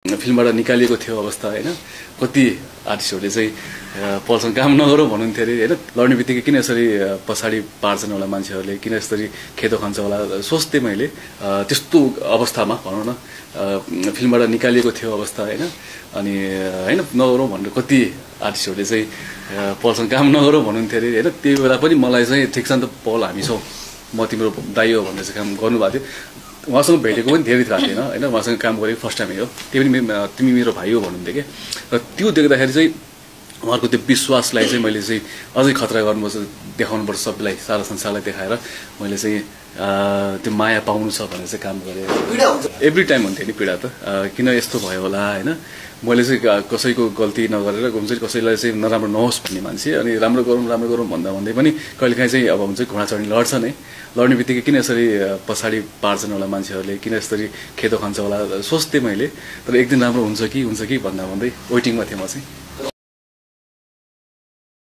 फिल्मबाट निकालिएको थियो अवस्था हैन कति आर्टिस्टहरुले चाहिँ पलसँग काम नगरौँ भन्नुहुन्थ्यो अरे हैन लड्ने बित्तिकै किन यसरी पछाडी पार्छन् होला मान्छेहरुले किन यसरी खेतो खान्छ होला सोच्थे मैले त्यस्तो अवस्थामा भनौं न फिल्मबाट निकालिएको थियो अवस्था हैन अनि हैन नगरौँ भनेर कति आर्टिस्टहरुले चाहिँ पलसँग काम नगरौँ भन्नुहुन्थ्यो अरे हैन त्यही बेला पनि मलाई चाहिँ ठिक छ नि त पल हामी छौं म तिम्रो दाइ हो भनेर चाहिँ काम गर्नुभएको थियो उहाँसँग भेटेको पनि धेरै थाहा थिएन हैन उहाँसँग काम गरेको फर्स्ट टाइम हो त्यही पनि तिमी मेरो भाइ हो भन्नुहुन्थ्यो के र त्यो देख्दाखेरि चाहिँ उहाँको त्यो विश्वासलाई चाहिँ मैले चाहिँ अझै खतरा गर्नुपर्छ देखाउनुपर्छ सबैलाई सारा संसारलाई देखाएर मैले चाहिँ त्यो माया पाउनु छ भनेर चाहिँ काम गरेँ एभ्री टाइम हुन्थ्यो नि पीडा त किन यस्तो भयो होला हैन मैले चाहिँ कसैको गल्ती नगरेर हुन्छ कसैलाई चाहिँ नराम्रो नहोस् भन्ने मान्छे अनि राम्रो गरौँ भन्दा भन्दै पनि कहिलेकाहीँ चाहिँ अब हुन्छ घोडा चढ्ने लड्छ नै लड्ने बित्तिकै किन यसरी पछाडी पार्छन् होला मान्छेहरुले किन यसरी खेतो खान्छ होला सोच्थे मैले तर एक दिन राम्रो हुन्छ कि भन्दा भन्दै वेटिङमा थिएँ म चाहिँ